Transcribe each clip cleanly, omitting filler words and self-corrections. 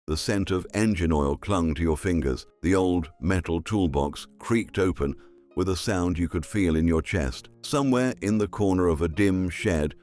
The scent of engine oil clung to your fingers. The old metal toolbox creaked open with a sound you could feel in your chest. Somewhere in the corner of a dim shed,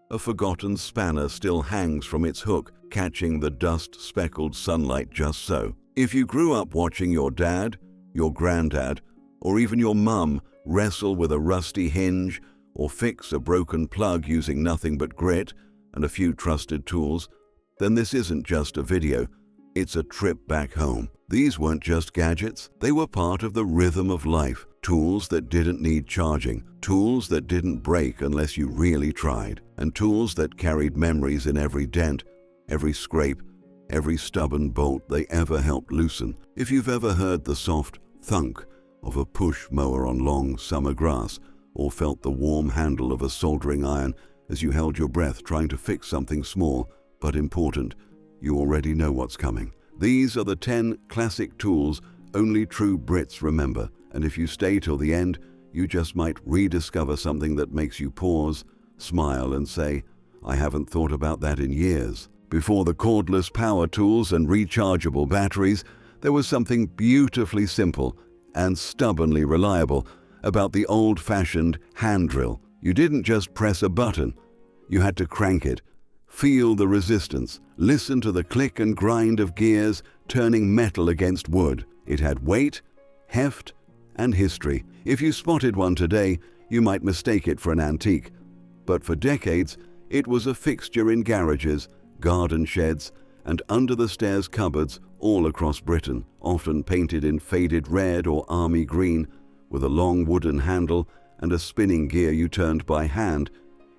a forgotten spanner still hangs from its hook, catching the dust-speckled sunlight just so. If you grew up watching your dad, your grandad, or even your mum wrestle with a rusty hinge or fix a broken plug using nothing but grit and a few trusted tools, then this isn't just a video, it's a trip back home. These weren't just gadgets, they were part of the rhythm of life. Tools that didn't need charging, tools that didn't break unless you really tried, and tools that carried memories in every dent, every scrape, every stubborn bolt they ever helped loosen. If you've ever heard the soft thunk of a push mower on long summer grass, or felt the warm handle of a soldering iron as you held your breath trying to fix something small but important, you already know what's coming. These are the 10 classic tools only true Brits remember, and if you stay till the end, you just might rediscover something that makes you pause, smile and say, I haven't thought about that in years. Before the cordless power tools and rechargeable batteries, there was something beautifully simple and stubbornly reliable about the old-fashioned hand drill. You didn't just press a button, you had to crank it, feel the resistance, listen to the click and grind of gears turning metal against wood. It had weight, heft, and history. If you spotted one today, you might mistake it for an antique. But for decades, it was a fixture in garages, garden sheds, and under-the-stairs cupboards all across Britain, often painted in faded red or army green, with a long wooden handle and a spinning gear you turned by hand.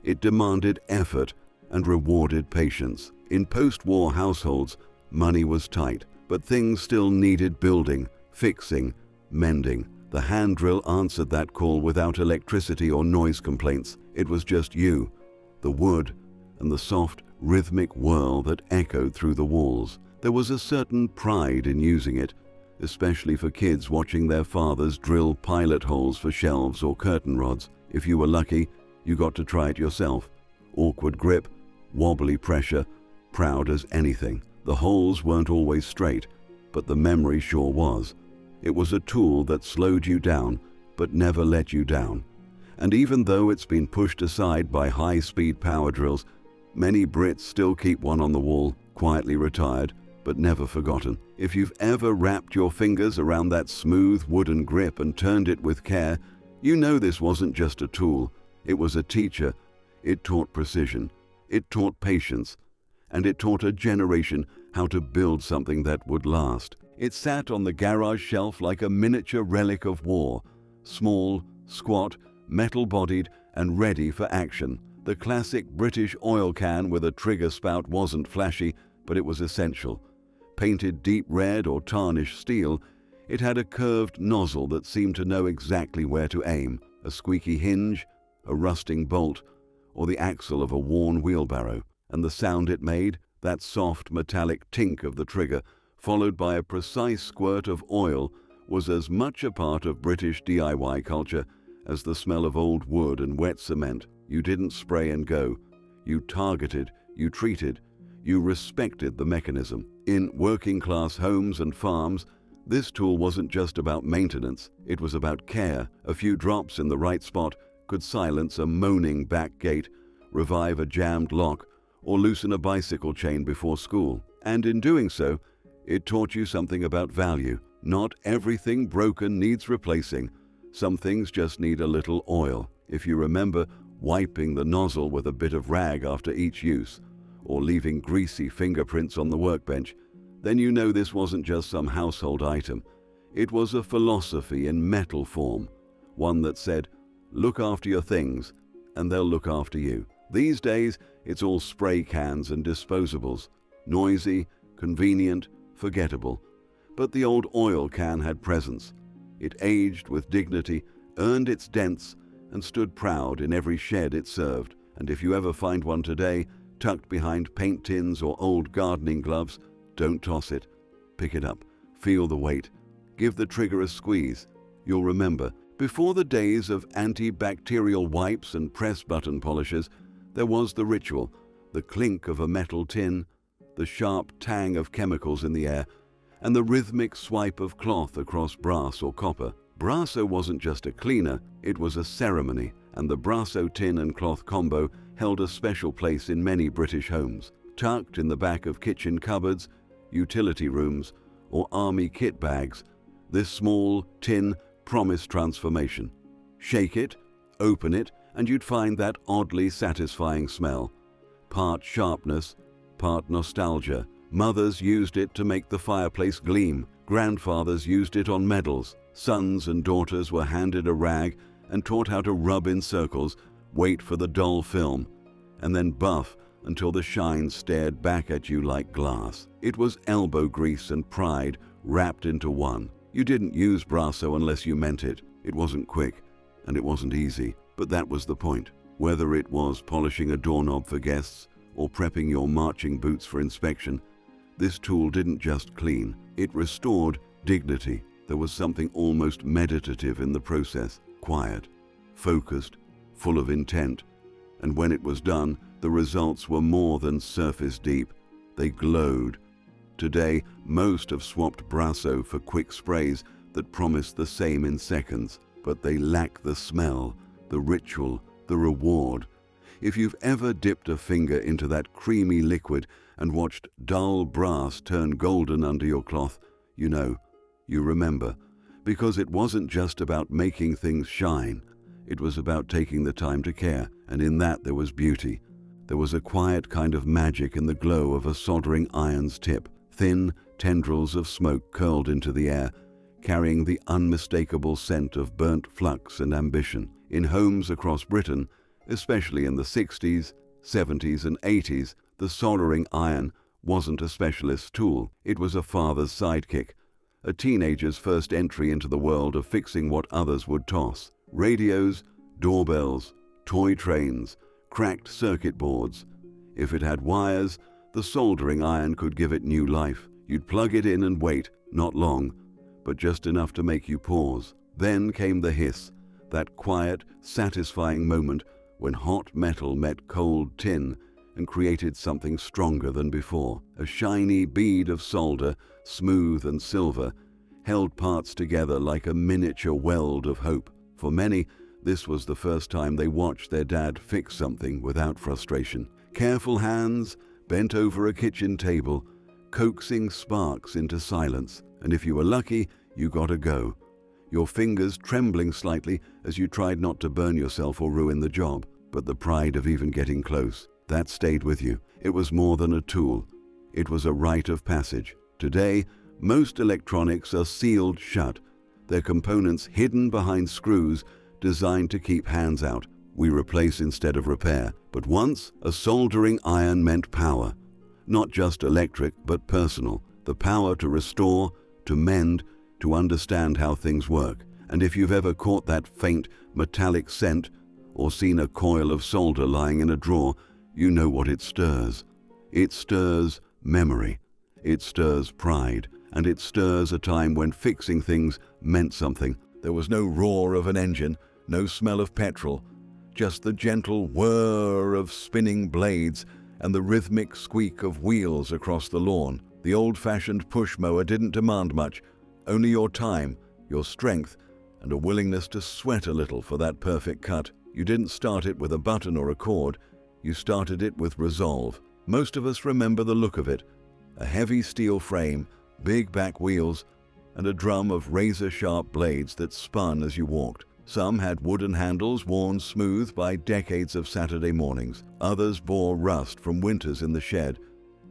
It demanded effort and rewarded patience. In post-war households, money was tight, but things still needed building, fixing, mending. The hand drill answered that call without electricity or noise complaints. It was just you, the wood, and the soft, rhythmic whirl that echoed through the walls. There was a certain pride in using it, especially for kids watching their fathers drill pilot holes for shelves or curtain rods. If you were lucky, you got to try it yourself. Awkward grip, wobbly pressure, proud as anything. The holes weren't always straight, but the memory sure was. It was a tool that slowed you down, but never let you down. And even though it's been pushed aside by high-speed power drills, many Brits still keep one on the wall, quietly retired, but never forgotten. If you've ever wrapped your fingers around that smooth wooden grip and turned it with care, you know this wasn't just a tool, it was a teacher. It taught precision, it taught patience, and it taught a generation how to build something that would last. It sat on the garage shelf like a miniature relic of war, small, squat, metal-bodied, and ready for action. The classic British oil can with a trigger spout wasn't flashy, but it was essential. Painted deep red or tarnished steel, it had a curved nozzle that seemed to know exactly where to aim, a squeaky hinge, a rusting bolt, or the axle of a worn wheelbarrow. And the sound it made, that soft metallic tink of the trigger, followed by a precise squirt of oil, was as much a part of British DIY culture as the smell of old wood and wet cement. You didn't spray and go. You targeted, you treated, you respected the mechanism. In working-class homes and farms, this tool wasn't just about maintenance, it was about care. A few drops in the right spot could silence a moaning back gate, revive a jammed lock, or loosen a bicycle chain before school. And in doing so, it taught you something about value. Not everything broken needs replacing. Some things just need a little oil. If you remember wiping the nozzle with a bit of rag after each use, or leaving greasy fingerprints on the workbench, then you know this wasn't just some household item. It was a philosophy in metal form, one that said, look after your things, and they'll look after you. These days, it's all spray cans and disposables. Noisy, convenient, forgettable. But the old oil can had presence. It aged with dignity, earned its dents, and stood proud in every shed it served. And if you ever find one today, tucked behind paint tins or old gardening gloves, don't toss it. Pick it up, feel the weight, give the trigger a squeeze. You'll remember, before the days of antibacterial wipes and press button polishers, there was the ritual, the clink of a metal tin, the sharp tang of chemicals in the air, and the rhythmic swipe of cloth across brass or copper. Braso wasn't just a cleaner, it was a ceremony, and the braso tin and cloth combo held a special place in many British homes. Tucked in the back of kitchen cupboards, utility rooms, or army kit bags, this small tin promised transformation. Shake it, open it, and you'd find that oddly satisfying smell. Part sharpness, part nostalgia. Mothers used it to make the fireplace gleam. Grandfathers used it on medals. Sons and daughters were handed a rag and taught how to rub in circles, wait for the dull film, and then buff until the shine stared back at you like glass. It was elbow grease and pride wrapped into one. You didn't use braso unless you meant it. It wasn't quick, and it wasn't easy, but that was the point. Whether it was polishing a doorknob for guests or prepping your marching boots for inspection, this tool didn't just clean, it restored dignity. There was something almost meditative in the process, quiet, focused, full of intent, and when it was done, the results were more than surface deep. They glowed. Today, most have swapped braso for quick sprays that promise the same in seconds, but they lack the smell, the ritual, the reward. If you've ever dipped a finger into that creamy liquid and watched dull brass turn golden under your cloth, you know, you remember, because it wasn't just about making things shine. It was about taking the time to care, and in that there was beauty. There was a quiet kind of magic in the glow of a soldering iron's tip. Thin tendrils of smoke curled into the air, carrying the unmistakable scent of burnt flux and ambition. In homes across Britain, especially in the 60s, 70s, and 80s, the soldering iron wasn't a specialist tool. It was a father's sidekick, a teenager's first entry into the world of fixing what others would toss. Radios, doorbells, toy trains, cracked circuit boards. If it had wires, the soldering iron could give it new life. You'd plug it in and wait, not long, but just enough to make you pause. Then came the hiss, that quiet, satisfying moment when hot metal met cold tin and created something stronger than before. A shiny bead of solder, smooth and silver, held parts together like a miniature weld of hope. For many, this was the first time they watched their dad fix something without frustration. Careful hands bent over a kitchen table, coaxing sparks into silence, and if you were lucky, you got a go. Your fingers trembling slightly as you tried not to burn yourself or ruin the job, but the pride of even getting close, that stayed with you. It was more than a tool. It was a rite of passage. Today, most electronics are sealed shut, their components hidden behind screws designed to keep hands out. We replace instead of repair. But once, a soldering iron meant power. Not just electric, but personal. The power to restore, to mend, to understand how things work. And if you've ever caught that faint, metallic scent, or seen a coil of solder lying in a drawer, you know what it stirs. It stirs memory. It stirs pride. And it stirs a time when fixing things meant something. There was no roar of an engine, no smell of petrol, just the gentle whir of spinning blades and the rhythmic squeak of wheels across the lawn. The old-fashioned push mower didn't demand much, only your time, your strength, and a willingness to sweat a little for that perfect cut. You didn't start it with a button or a cord, you started it with resolve. Most of us remember the look of it, a heavy steel frame, big back wheels, and a drum of razor-sharp blades that spun as you walked. Some had wooden handles worn smooth by decades of Saturday mornings. Others bore rust from winters in the shed,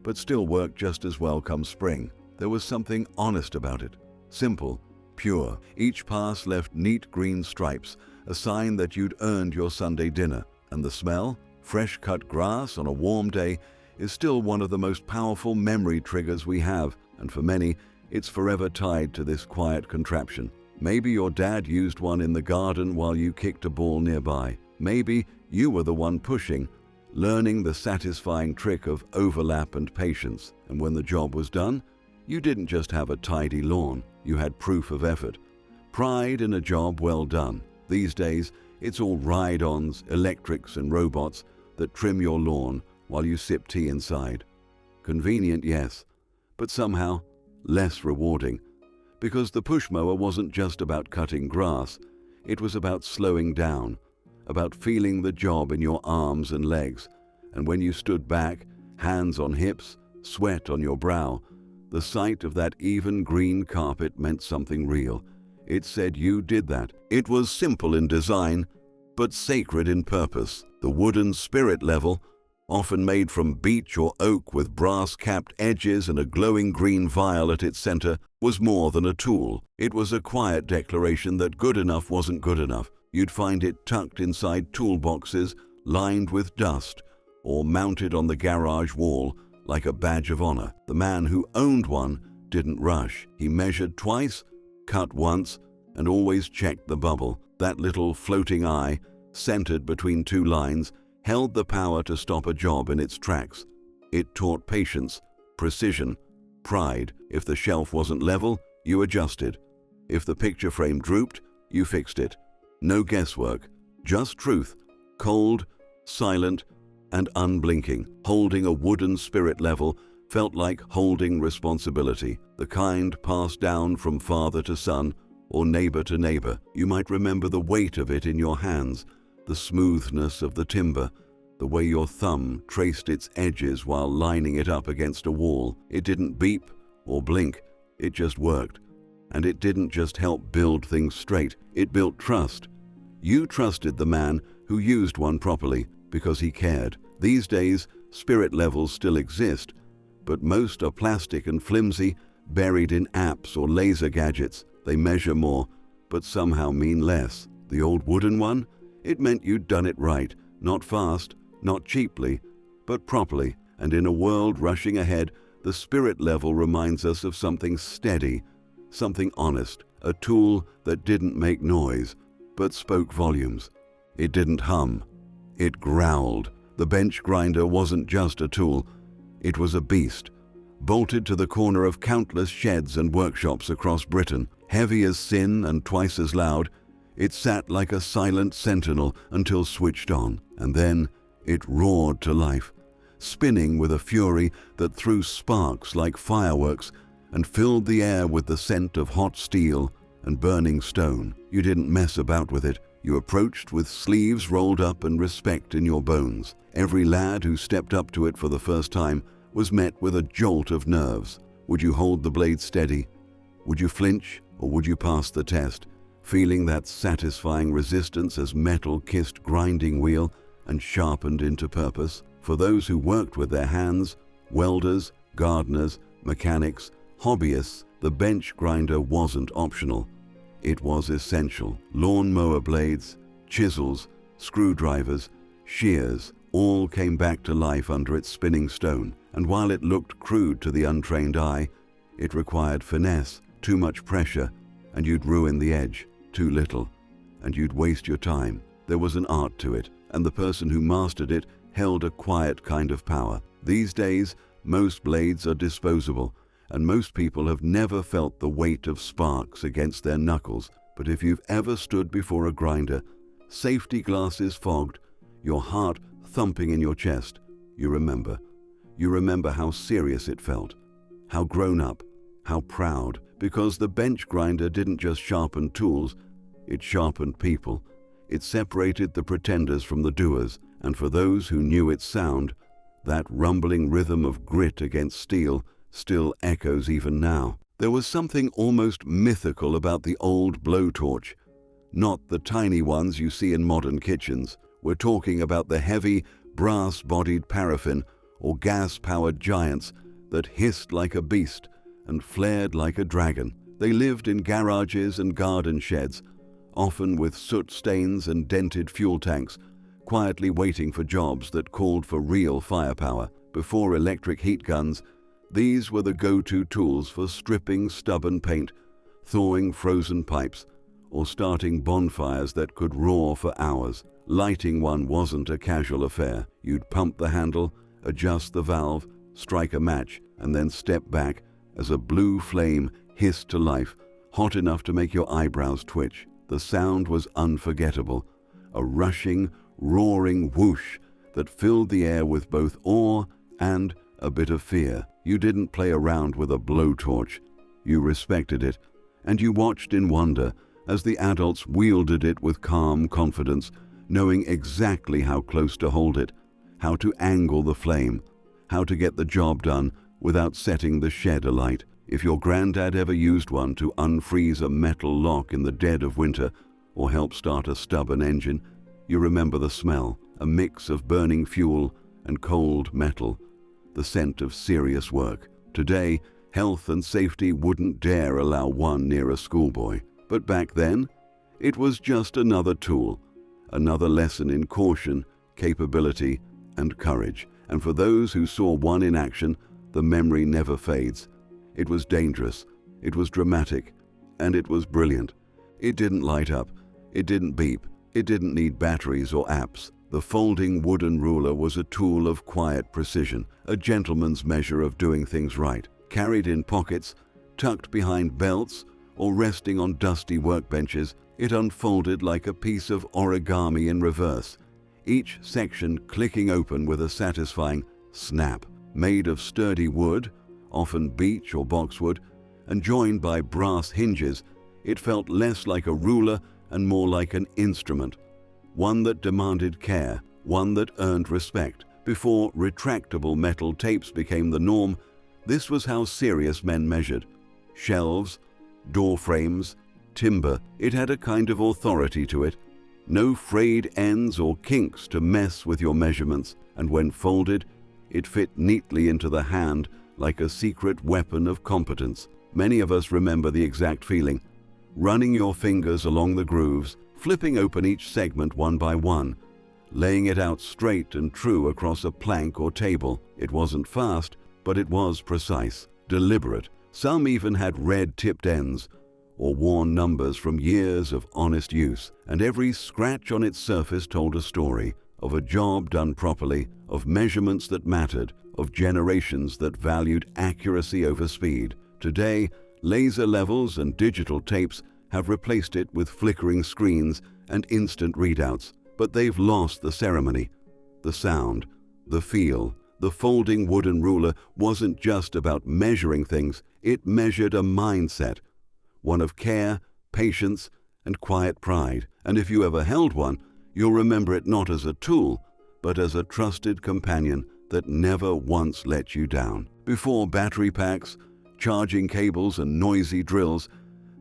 but still worked just as well come spring. There was something honest about it. Simple, pure. Each pass left neat green stripes, a sign that you'd earned your Sunday dinner. And the smell, fresh-cut grass on a warm day, is still one of the most powerful memory triggers we have, and for many, it's forever tied to this quiet contraption. Maybe your dad used one in the garden while you kicked a ball nearby. Maybe you were the one pushing, learning the satisfying trick of overlap and patience. And when the job was done, you didn't just have a tidy lawn, you had proof of effort. Pride in a job well done. These days, it's all ride-ons, electrics, and robots that trim your lawn while you sip tea inside. Convenient, yes, but somehow less rewarding. Because the push mower wasn't just about cutting grass, it was about slowing down, about feeling the job in your arms and legs, and when you stood back, hands on hips, sweat on your brow, the sight of that even green carpet meant something real. It said you did that. It was simple in design, but sacred in purpose. The wooden spirit level, often made from beech or oak with brass-capped edges and a glowing green vial at its center, was more than a tool. It was a quiet declaration that good enough wasn't good enough. You'd find it tucked inside toolboxes, lined with dust, or mounted on the garage wall like a badge of honor. The man who owned one didn't rush. He measured twice, cut once, and always checked the bubble. That little floating eye, centered between two lines, held the power to stop a job in its tracks. It taught patience, precision, pride. If the shelf wasn't level, you adjusted. If the picture frame drooped, you fixed it. No guesswork, just truth, cold, silent, and unblinking. Holding a wooden spirit level felt like holding responsibility, the kind passed down from father to son or neighbor to neighbor. You might remember the weight of it in your hands, the smoothness of the timber, the way your thumb traced its edges while lining it up against a wall. It didn't beep or blink, it just worked. And it didn't just help build things straight, it built trust. You trusted the man who used one properly because he cared. These days, spirit levels still exist, but most are plastic and flimsy, buried in apps or laser gadgets. They measure more, but somehow mean less. The old wooden one? It meant you'd done it right, not fast, not cheaply, but properly. And in a world rushing ahead, the spirit level reminds us of something steady, something honest, a tool that didn't make noise, but spoke volumes. It didn't hum, it growled. The bench grinder wasn't just a tool, it was a beast, bolted to the corner of countless sheds and workshops across Britain. Heavy as sin and twice as loud, it sat like a silent sentinel until switched on, and then it roared to life, spinning with a fury that threw sparks like fireworks and filled the air with the scent of hot steel and burning stone. You didn't mess about with it. You approached with sleeves rolled up and respect in your bones. Every lad who stepped up to it for the first time was met with a jolt of nerves. Would you hold the blade steady? Would you flinch, or would you pass the test, feeling that satisfying resistance as metal kissed grinding wheel and sharpened into purpose? For those who worked with their hands, welders, gardeners, mechanics, hobbyists, the bench grinder wasn't optional. It was essential. Lawn mower blades, chisels, screwdrivers, shears, all came back to life under its spinning stone. And while it looked crude to the untrained eye, it required finesse. Too much pressure, and you'd ruin the edge. Too little, and you'd waste your time. There was an art to it, and the person who mastered it held a quiet kind of power. These days, most blades are disposable, and most people have never felt the weight of sparks against their knuckles. But if you've ever stood before a grinder, safety glasses fogged, your heart thumping in your chest, you remember. You remember how serious it felt, how grown up, how proud, because the bench grinder didn't just sharpen tools, it sharpened people. It separated the pretenders from the doers, and for those who knew its sound, that rumbling rhythm of grit against steel still echoes even now. There was something almost mythical about the old blowtorch. Not the tiny ones you see in modern kitchens. We're talking about the heavy, brass-bodied paraffin or gas-powered giants that hissed like a beast and flared like a dragon. They lived in garages and garden sheds, often with soot stains and dented fuel tanks, quietly waiting for jobs that called for real firepower. Before electric heat guns, these were the go-to tools for stripping stubborn paint, thawing frozen pipes, or starting bonfires that could roar for hours. Lighting one wasn't a casual affair. You'd pump the handle, adjust the valve, strike a match, and then step back as a blue flame hissed to life, hot enough to make your eyebrows twitch. The sound was unforgettable, a rushing, roaring whoosh that filled the air with both awe and a bit of fear. You didn't play around with a blowtorch. You respected it, and you watched in wonder as the adults wielded it with calm confidence, knowing exactly how close to hold it, how to angle the flame, how to get the job done without setting the shed alight. If your granddad ever used one to unfreeze a metal lock in the dead of winter or help start a stubborn engine, you remember the smell, a mix of burning fuel and cold metal, the scent of serious work. Today, health and safety wouldn't dare allow one near a schoolboy. But back then, it was just another tool, another lesson in caution, capability, and courage. And for those who saw one in action, the memory never fades. It was dangerous, it was dramatic, and it was brilliant. It didn't light up, it didn't beep, it didn't need batteries or apps. The folding wooden ruler was a tool of quiet precision, a gentleman's measure of doing things right. Carried in pockets, tucked behind belts, or resting on dusty workbenches, it unfolded like a piece of origami in reverse, each section clicking open with a satisfying snap. Made of sturdy wood, often beech or boxwood, and joined by brass hinges, it felt less like a ruler and more like an instrument, one that demanded care, one that earned respect. Before retractable metal tapes became the norm, this was how serious men measured. Shelves, door frames, timber, it had a kind of authority to it. No frayed ends or kinks to mess with your measurements, and when folded, it fit neatly into the hand like a secret weapon of competence. Many of us remember the exact feeling, running your fingers along the grooves, flipping open each segment one by one, laying it out straight and true across a plank or table. It wasn't fast, but it was precise, deliberate. Some even had red tipped ends or worn numbers from years of honest use, and every scratch on its surface told a story of a job done properly, of measurements that mattered, of generations that valued accuracy over speed. Today, laser levels and digital tapes have replaced it with flickering screens and instant readouts, but they've lost the ceremony, the sound, the feel. The folding wooden ruler wasn't just about measuring things, it measured a mindset, one of care, patience, and quiet pride. And if you ever held one, you'll remember it not as a tool, but as a trusted companion that never once let you down. Before battery packs, charging cables, and noisy drills,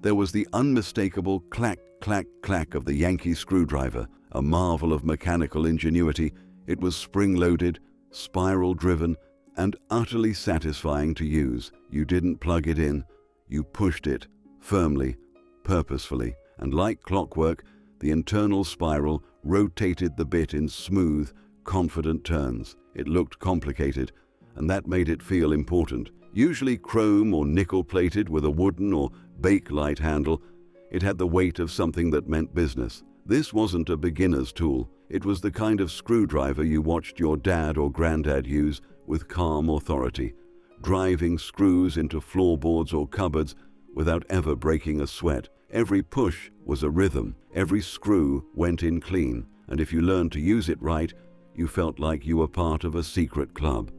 there was the unmistakable clack, clack, clack of the Yankee screwdriver, a marvel of mechanical ingenuity. It was spring-loaded, spiral-driven, and utterly satisfying to use. You didn't plug it in, you pushed it, firmly, purposefully, and like clockwork, the internal spiral rotated the bit in smooth, confident turns. It looked complicated, and that made it feel important. Usually chrome or nickel-plated with a wooden or bake-light handle, it had the weight of something that meant business. This wasn't a beginner's tool. It was the kind of screwdriver you watched your dad or granddad use with calm authority, driving screws into floorboards or cupboards without ever breaking a sweat. Every push was a rhythm, every screw went in clean, and if you learned to use it right, you felt like you were part of a secret club,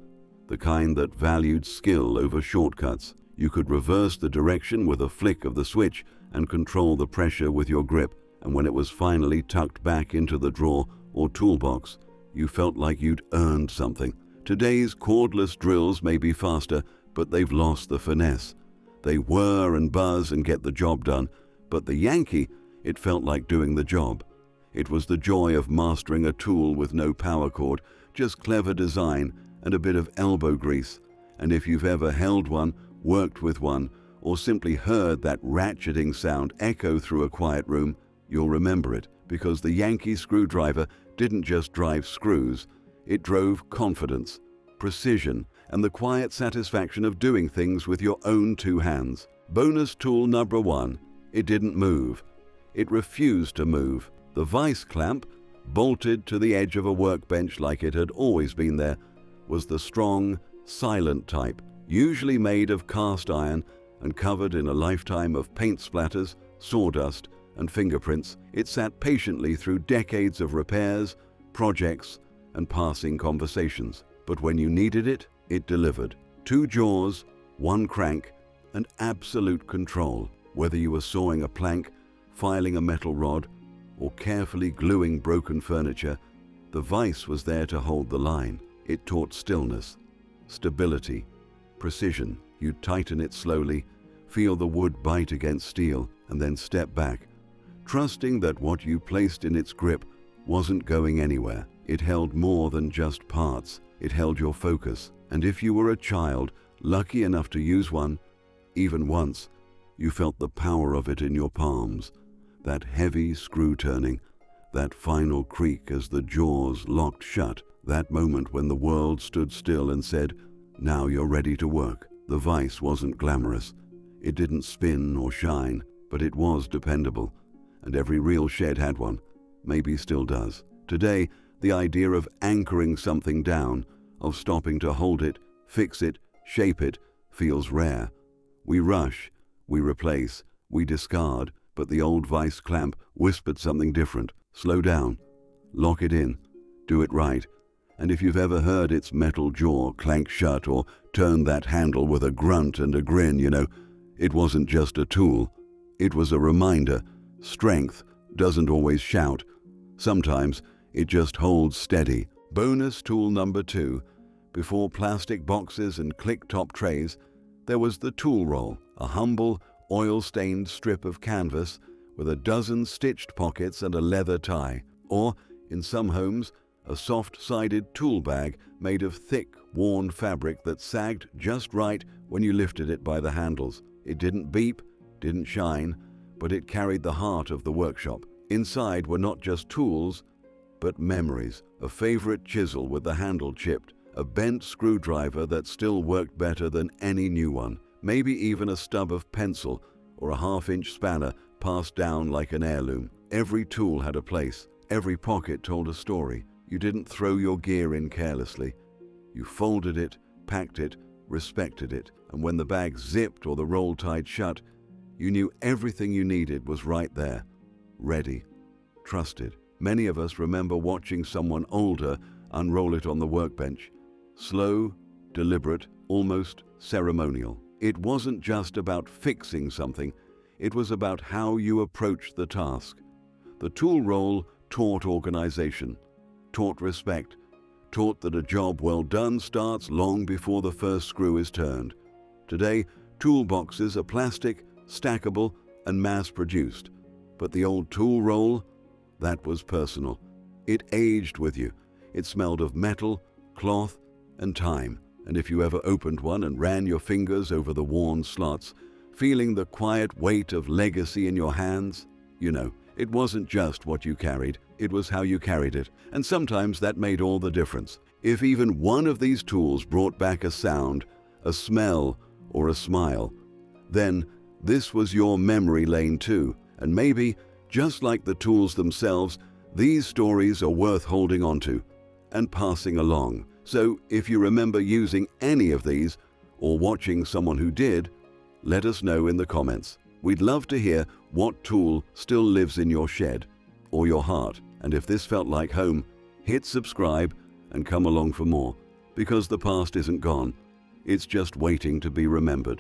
the kind that valued skill over shortcuts. You could reverse the direction with a flick of the switch and control the pressure with your grip, and when it was finally tucked back into the drawer or toolbox, you felt like you'd earned something. Today's cordless drills may be faster, but they've lost the finesse. They whir and buzz and get the job done, but the Yankee, it felt like doing the job. It was the joy of mastering a tool with no power cord, just clever design and a bit of elbow grease. And if you've ever held one, worked with one, or simply heard that ratcheting sound echo through a quiet room, you'll remember it, because the Yankee screwdriver didn't just drive screws, it drove confidence, precision, and the quiet satisfaction of doing things with your own two hands. Bonus tool number 1, it didn't move. It refused to move. The vice clamp, bolted to the edge of a workbench like it had always been there, was the strong, silent type, usually made of cast iron and covered in a lifetime of paint splatters, sawdust, and fingerprints. It sat patiently through decades of repairs, projects, and passing conversations. But when you needed it, It delivered. 2 jaws, 1 crank, and absolute control. Whether you were sawing a plank, filing a metal rod, or carefully gluing broken furniture, the vise was there to hold the line. It taught stillness, stability, precision. You'd tighten it slowly, feel the wood bite against steel, and then step back, trusting that what you placed in its grip wasn't going anywhere. It held more than just parts. It held your focus. And if you were a child, lucky enough to use one, even once, you felt the power of it in your palms. That heavy screw turning, that final creak as the jaws locked shut, that moment when the world stood still and said, "Now you're ready to work." The vise wasn't glamorous. It didn't spin or shine, but it was dependable. And every real shed had one, maybe still does. Today, the idea of anchoring something down, of stopping to hold it, fix it, shape it, feels rare. We rush, we replace, we discard, but the old vise clamp whispered something different. Slow down, lock it in, do it right. And if you've ever heard its metal jaw clank shut or turn that handle with a grunt and a grin, you know, it wasn't just a tool. It was a reminder. Strength doesn't always shout. Sometimes it just holds steady. Bonus tool number 2. Before plastic boxes and click-top trays, there was the tool roll, a humble, oil-stained strip of canvas with a dozen stitched pockets and a leather tie. Or, in some homes, a soft-sided tool bag made of thick, worn fabric that sagged just right when you lifted it by the handles. It didn't beep, didn't shine, but it carried the heart of the workshop. Inside were not just tools, but memories. A favorite chisel with the handle chipped, a bent screwdriver that still worked better than any new one, maybe even a stub of pencil or a half-inch spanner passed down like an heirloom. Every tool had a place. Every pocket told a story. You didn't throw your gear in carelessly. You folded it, packed it, respected it, and when the bag zipped or the roll tied shut, you knew everything you needed was right there, ready, trusted. Many of us remember watching someone older unroll it on the workbench. Slow, deliberate, almost ceremonial. It wasn't just about fixing something, it was about how you approached the task. The tool roll taught organization, taught respect, taught that a job well done starts long before the first screw is turned. Today, toolboxes are plastic, stackable, and mass-produced. But the old tool roll, that was personal. It aged with you. It smelled of metal, cloth, and time. And if you ever opened one and ran your fingers over the worn slots, feeling the quiet weight of legacy in your hands, you know, it wasn't just what you carried, it was how you carried it. And sometimes that made all the difference. If even one of these tools brought back a sound, a smell, or a smile, then this was your memory lane too. And maybe, just like the tools themselves, these stories are worth holding onto and passing along. So if you remember using any of these or watching someone who did, let us know in the comments. We'd love to hear what tool still lives in your shed or your heart. And if this felt like home, hit subscribe and come along for more, because the past isn't gone. It's just waiting to be remembered.